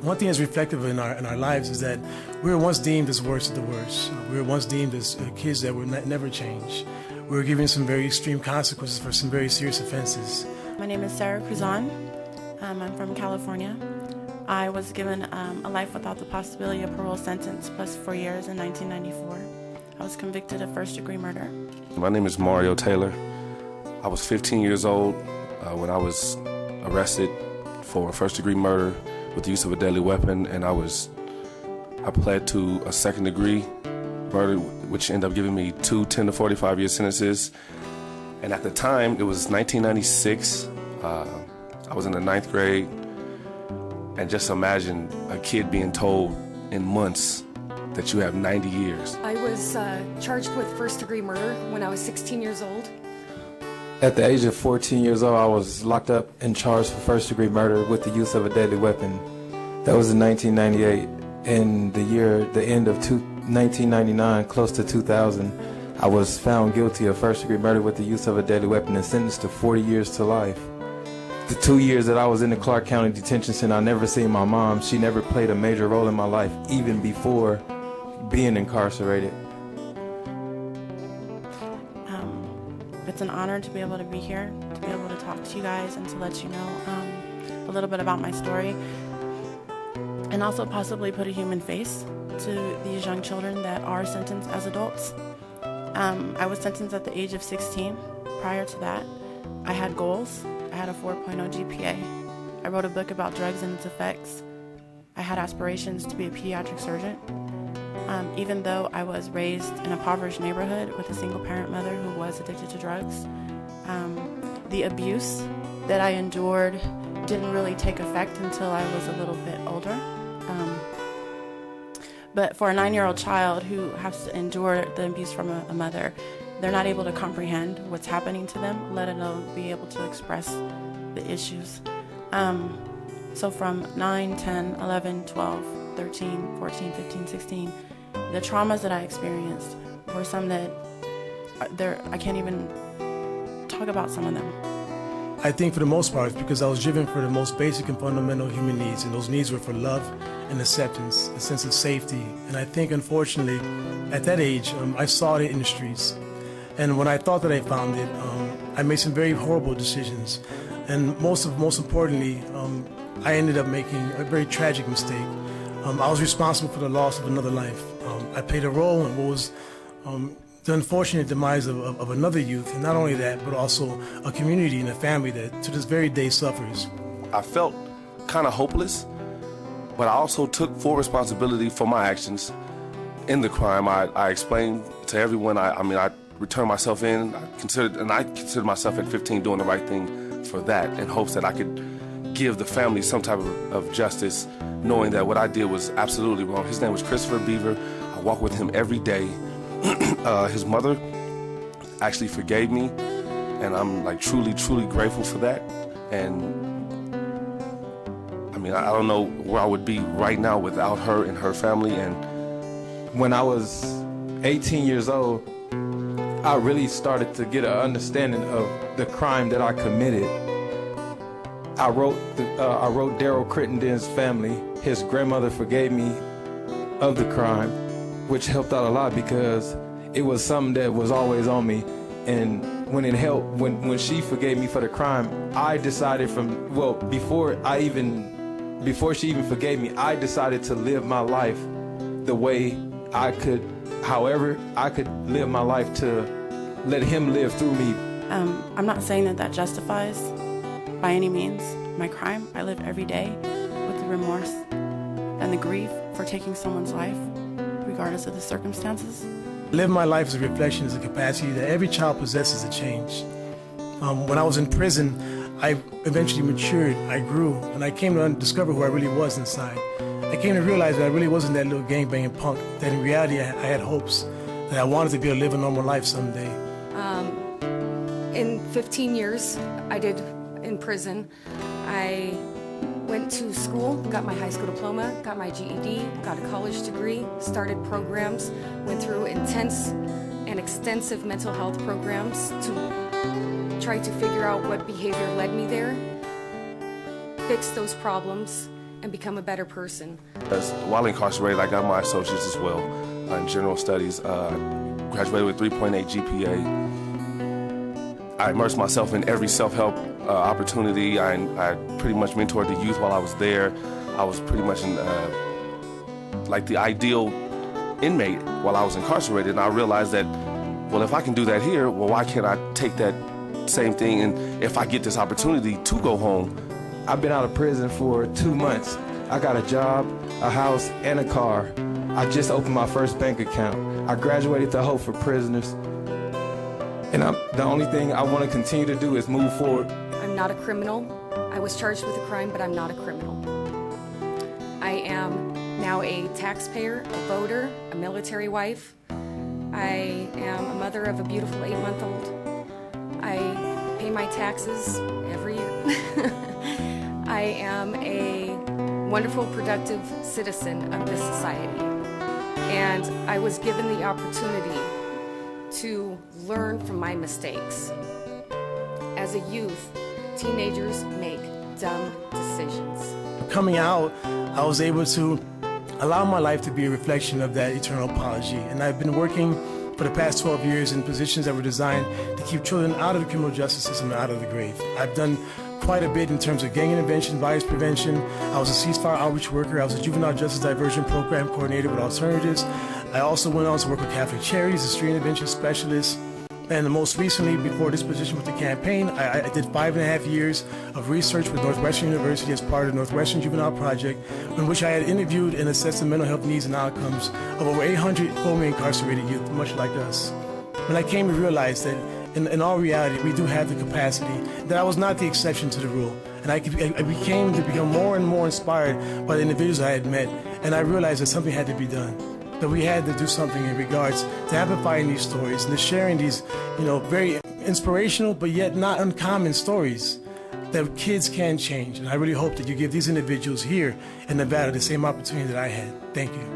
One thing that's reflective in our lives is that we were once deemed as worst of the worst. We were once deemed as kids that would never change. We were given some very extreme consequences for some very serious offenses. My name is Sarah Cruzon. I'm from California. I was given a life without the possibility of parole sentence plus 4 years in 1994. I was convicted of first-degree murder. My name is Mario Taylor. I was 15 years old when I was arrested for first-degree murder with the use of a deadly weapon, and I pled to a second-degree murder, which ended up giving me 2 10 to 45 year sentences. And at the time, it was 1996. I was in the 9th grade, and just imagine a kid being told in months that you have 90 years. I was charged with first-degree murder when I was 16 years old. At the age of 14 years old, I was locked up and charged for first-degree murder with the use of a deadly weapon. That was in 1998. In the end of 1999, close to 2000, I was found guilty of first-degree murder with the use of a deadly weapon and sentenced to 40 years to life. The 2 years that I was in the Clark County Detention Center, I never seen my mom. She never played a major role in my life, even before being incarcerated. It's an honor to be able to be here, to be able to talk to you guys and to let you know a little bit about my story, and also possibly put a human face to these young children that are sentenced as adults. I was sentenced at the age of 16. Prior to that, I had goals. I had a 4.0 GPA. I wrote a book about drugs and its effects. I had aspirations to be a pediatric surgeon. Even though I was raised in a impoverished neighborhood with a single-parent mother who was addicted to drugs, the abuse that I endured didn't really take effect until I was a little bit older. But for a 9-year-old child who has to endure the abuse from a mother, they're not able to comprehend what's happening to them, let alone be able to express the issues. So from 9, 10, 11, 12, 13, 14, 15, 16, the traumas that I experienced were some that I can't even talk about some of them. I think for the most part, it's because I was driven for the most basic and fundamental human needs, and those needs were for love and acceptance, a sense of safety. And I think, unfortunately, at that age, I saw it in the streets. And when I thought that I found it, I made some very horrible decisions. And most importantly, I ended up making a very tragic mistake. I was responsible for the loss of another life. I played a role in what was the unfortunate demise of another youth, and not only that, but also a community and a family that to this very day suffers. I felt kind of hopeless, but I also took full responsibility for my actions in the crime. I explained to everyone, I returned myself in. I considered myself at 15 doing the right thing for that, in hopes that I could give the family some type of justice, knowing that what I did was absolutely wrong. His name was Christopher Beaver. I walk with him every day. His mother actually forgave me, and I'm like truly grateful for that. And I don't know where I would be right now without her and her family. And when I was 18 years old, I really started to get an understanding of the crime that I committed. I wrote Daryl Crittenden's family. His grandmother forgave me of the crime, which helped out a lot because it was something that was always on me. And when it helped, when she forgave me for the crime, I decided before she even forgave me, I decided to live my life the way I could, however I could live my life to let him live through me. I'm not saying that justifies by any means my crime. I live every day with the remorse and the grief for taking someone's life, regardless of the circumstances. Live my life as a reflection, as a capacity that every child possesses to change. When I was in prison, I eventually matured, I grew, and I came to discover who I really was inside. I came to realize that I really wasn't that little gangbanging punk, that in reality I had hopes, that I wanted to be able to live a normal life someday. In 15 years I did in prison, I went to school, got my high school diploma, got my GED, got a college degree, started programs, went through intense and extensive mental health programs to try to figure out what behavior led me there, fix those problems, and become a better person. While incarcerated, I got my associates as well in general studies. Graduated with 3.8 GPA. I immersed myself in every self-help opportunity. I pretty much mentored the youth while I was there. I was pretty much like the ideal inmate while I was incarcerated, and I realized that, well, if I can do that here, well, why can't I take that same thing, and if I get this opportunity to go home? I've been out of prison for 2 months. I got a job, a house, and a car. I just opened my first bank account. I graduated to Hope for Prisoners. And the only thing I want to continue to do is move forward. I'm not a criminal. I was charged with a crime, but I'm not a criminal. I am now a taxpayer, a voter, a military wife. I am a mother of a beautiful 8-month-old. I pay my taxes every year. I am a wonderful, productive citizen of this society. And I was given the opportunity to learn from my mistakes. As a youth, teenagers make dumb decisions. Coming out, I was able to allow my life to be a reflection of that eternal apology. And I've been working for the past 12 years in positions that were designed to keep children out of the criminal justice system and out of the grave. I've done quite a bit in terms of gang intervention, violence prevention. I was a ceasefire outreach worker. I was a juvenile justice diversion program coordinator with Alternatives. I also went on to work with Catholic Charities, a street intervention specialist. And most recently, before this position with the campaign, I did 5.5 years of research with Northwestern University as part of the Northwestern Juvenile Project, in which I had interviewed and assessed the mental health needs and outcomes of over 800 formerly incarcerated youth, much like us. When I came to realize that in all reality, we do have the capacity, that I was not the exception to the rule. And I became to become more and more inspired by the individuals I had met, and I realized that something had to be done. That we had to do something in regards to amplifying these stories and to sharing these, very inspirational but yet not uncommon stories that kids can change. And I really hope that you give these individuals here in Nevada the same opportunity that I had. Thank you.